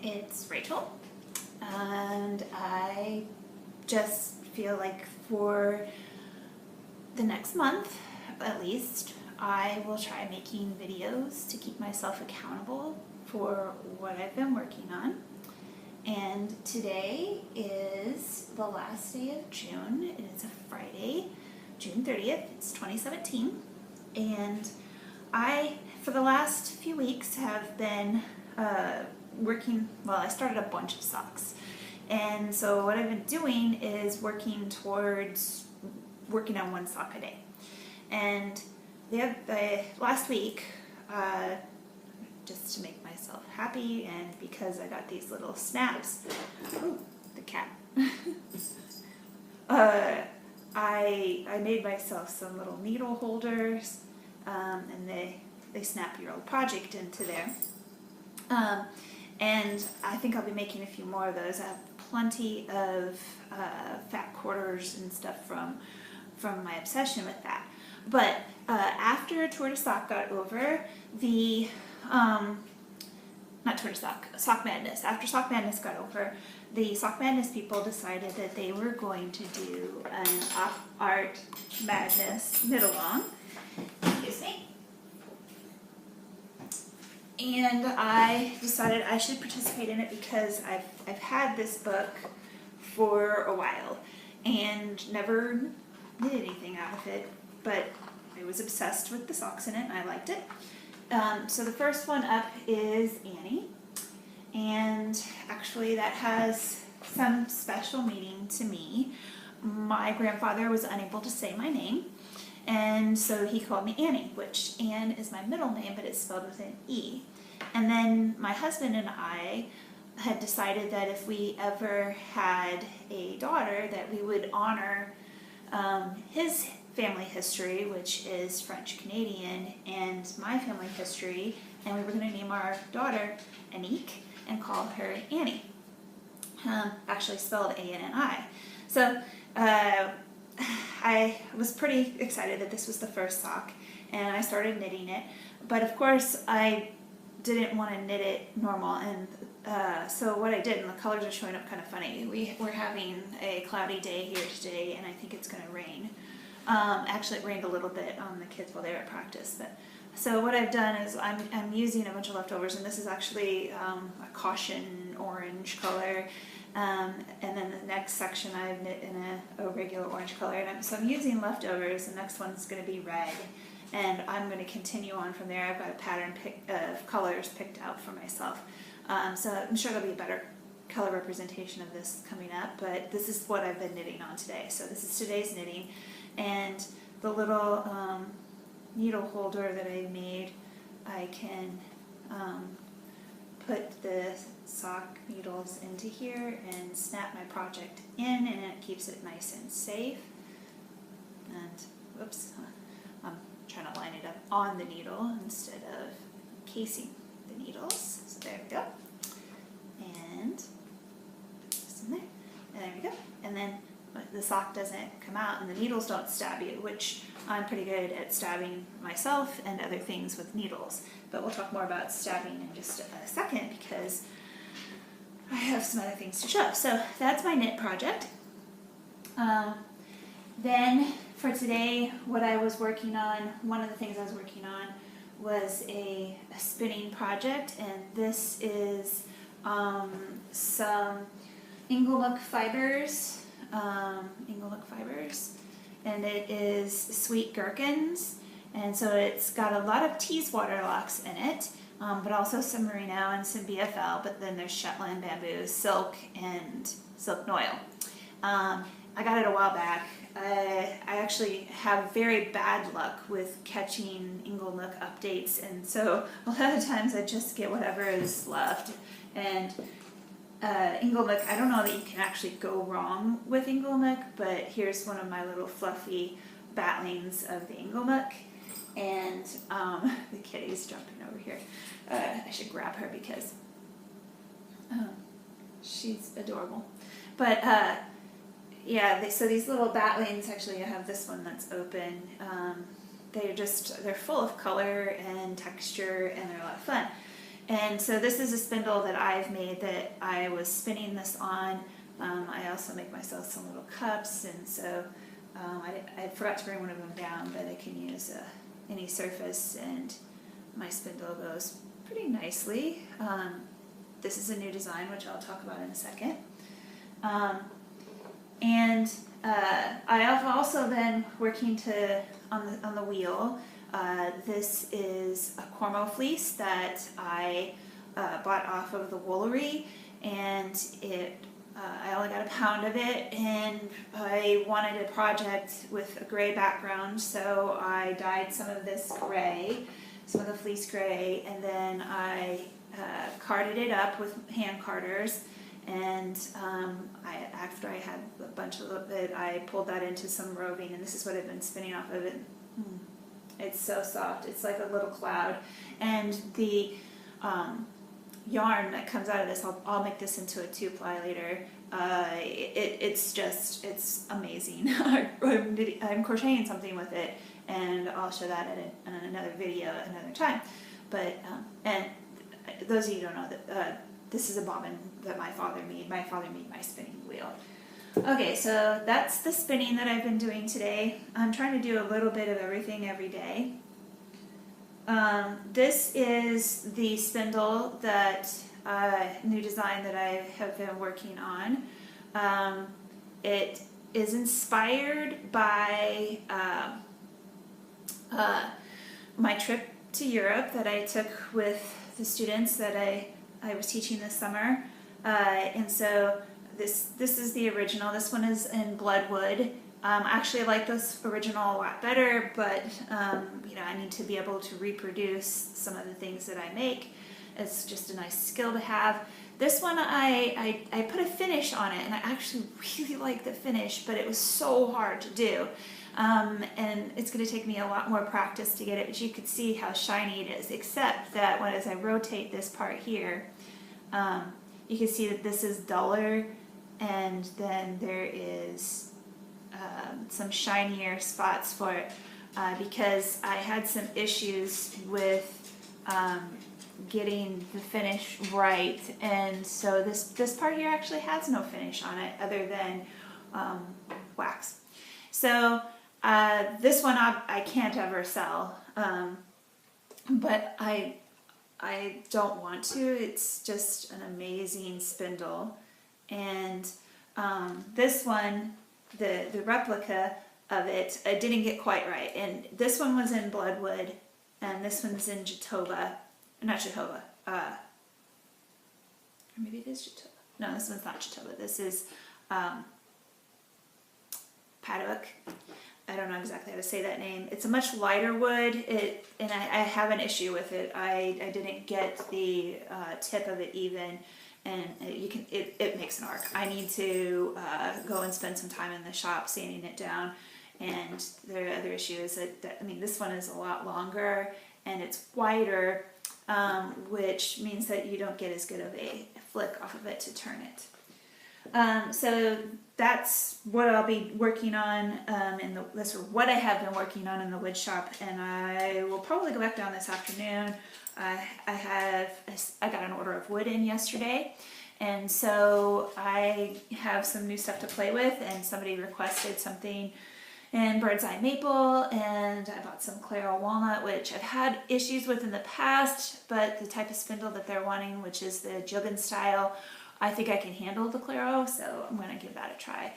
It's Rachel, and I just feel like for the next month, at least, I will try making videos to keep myself accountable for what I've been working on. And today is the last day of June. It is a Friday, June 30th. It's 2017. And I, for the last few weeks, have been working, well, I started a bunch of socks. And so what I've been doing is working towards working on one sock a day. And the last week, just to make myself happy and because I got these little snaps, ooh, the cat, I made myself some little needle holders, and they snap your old project into there. And I think I'll be making a few more of those. I have plenty of fat quarters and stuff from my obsession with that. But after Tour de Sock got over, not Tour de Sock, Sock Madness. After Sock Madness got over, the Sock Madness people decided that they were going to do an Art Madness knit-along. Excuse me. And I decided I should participate in it because I've had this book for a while and never did anything out of it, but I was obsessed with the socks in it and I liked it. So the first one up is Annie, and actually that has some special meaning to me. My grandfather was unable to say my name, and so he called me Annie, which Anne is my middle name, but it's spelled with an E. And then my husband and I had decided that if we ever had a daughter, that we would honor his family history, which is French-Canadian, and my family history, and we were going to name our daughter Anique and call her Annie. Actually spelled A-N-N-I. So I was pretty excited that this was the first sock, and I started knitting it, but of course I didn't want to knit it normal, and so what I did, and the colors are showing up kind of funny, we're having a cloudy day here today, and I think it's going to rain. Actually, it rained a little bit on the kids while they were at practice, but so what I've done is I'm using a bunch of leftovers, and this is actually a caution orange color, and then the next section I've knit in a regular orange color, and so I'm using leftovers. The next one's going to be red, and I'm going to continue on from there. I've got a pattern of colors picked out for myself, so I'm sure there'll be a better color representation of this coming up, but this is what I've been knitting on today. So this is today's knitting, and the little needle holder that I made, I can put the sock needles into here and snap my project in, and it keeps it nice and safe. And whoops, I'm trying to line it up on the needle instead of casing the needles. So there we go. And put this in there. And there we go. And then the sock doesn't come out and the needles don't stab you, which I'm pretty good at stabbing myself and other things with needles. But we'll talk more about stabbing in just a second because I have some other things to show. So that's my knit project. Then for today, what I was working on, one of the things I was working on was a spinning project, and this is some Inglenook fibers, and it is sweet gherkins, and so it's got a lot of Teeswater locks in it, but also some merino and some BFL, but then there's Shetland bamboo, silk, and silk noil. I got it a while back. I actually have very bad luck with catching Inglenook updates, and so a lot of times I just get whatever is left. And Inglenook, I don't know that you can actually go wrong with Inglenook, but here's one of my little fluffy batlings of the Inglenook, and the kitty's jumping over here. I should grab her because she's adorable. But yeah, so these little batlings, actually I have this one that's open. They're full of color and texture, and they're a lot of fun. And so this is a spindle that I've made that I was spinning this on. I also make myself some little cups, and so I forgot to bring one of them down, but I can use any surface, and my spindle goes pretty nicely. This is a new design, which I'll talk about in a second. And I have also been working on the wheel. This is a Cormo fleece that I bought off of the Woolery, and I only got a pound of it, and I wanted a project with a gray background, so I dyed some of this gray, some of the fleece gray, and then I carded it up with hand carders, and after I had a bunch of it, I pulled that into some roving, and this is what I've been spinning off of it. It's so soft. It's like a little cloud, and the yarn that comes out of this, I'll make this into a 2-ply later. It's amazing. I'm crocheting something with it, and I'll show that in another video another time. But and those of you who don't know that this is a bobbin that my father made. My father made my spinning wheel. Okay, so that's the spinning that I've been doing today. I'm trying to do a little bit of everything every day. This is the spindle that new design that I have been working on. It is inspired by my trip to Europe that I took with the students that I was teaching this summer, and so this is the original. This one is in Bloodwood. Actually, I like this original a lot better, but I need to be able to reproduce some of the things that I make. It's just a nice skill to have. This one, I put a finish on it, and I actually really like the finish, but it was so hard to do. And it's going to take me a lot more practice to get it, but you can see how shiny it is, except that as I rotate this part here, you can see that this is duller, and then there is some shinier spots for it because I had some issues with getting the finish right, and so this part here actually has no finish on it other than wax. So this one I can't ever sell, but I don't want to. It's just an amazing spindle. And this one, the replica of it, I didn't get quite right. And this one was in Bloodwood, and this one's in Jatoba. Not Jatoba. Or maybe it is Jatoba. No, this one's not Jatoba. This is Paddock. I don't know exactly how to say that name. It's a much lighter wood, and I have an issue with it. I didn't get the tip of it even, and it makes an arc. I need to go and spend some time in the shop sanding it down. And the other issue is that this one is a lot longer and it's wider, which means that you don't get as good of a flick off of it to turn it. So that's what I'll be working on what I have been working on in the wood shop, and I will probably go back down this afternoon. I got an order of wood in yesterday, and so I have some new stuff to play with, and somebody requested something in Bird's Eye Maple, and I bought some Claro Walnut, which I've had issues with in the past, but the type of spindle that they're wanting, which is the Juggin style, I think I can handle the Claro, so I'm going to give that a try.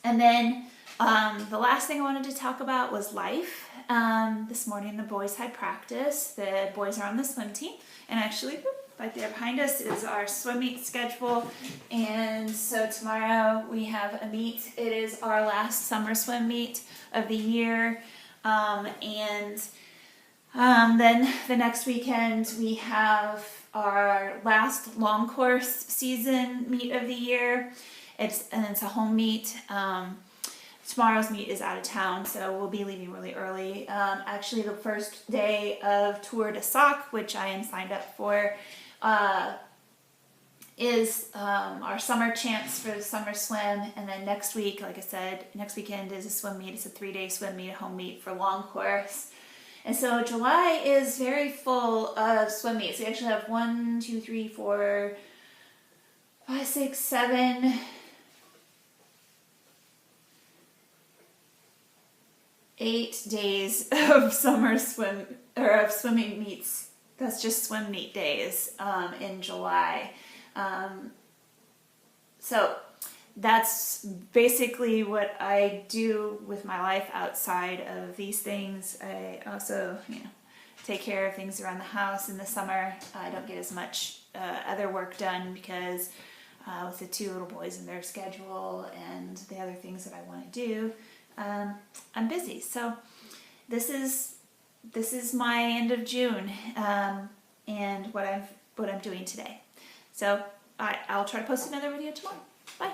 And then the last thing I wanted to talk about was life. This morning the boys had practice. The boys are on the swim team, and actually right there behind us is our swim meet schedule, and so tomorrow we have a meet. It is our last summer swim meet of the year, and then the next weekend we have our last long course season meet of the year. It's a home meet. Tomorrow's meet is out of town, so we'll be leaving really early. Actually, the first day of Tour de Sac, which I am signed up for, is our summer chance for the summer swim. And then next week, like I said, next weekend is a swim meet. It's a 3-day swim meet, a home meet for long course. And so July is very full of swim meets. We actually have 1, 2, 3, 4, 5, 6, 7, 8 days of summer swim or of swimming meets. That's just swim meet days in July. So that's basically what I do with my life outside of these things. I also, take care of things around the house in the summer. I don't get as much other work done because with the 2 little boys and their schedule and the other things that I want to do, I'm busy. So this is my end of June and what I'm doing today. So I'll try to post another video tomorrow. Bye.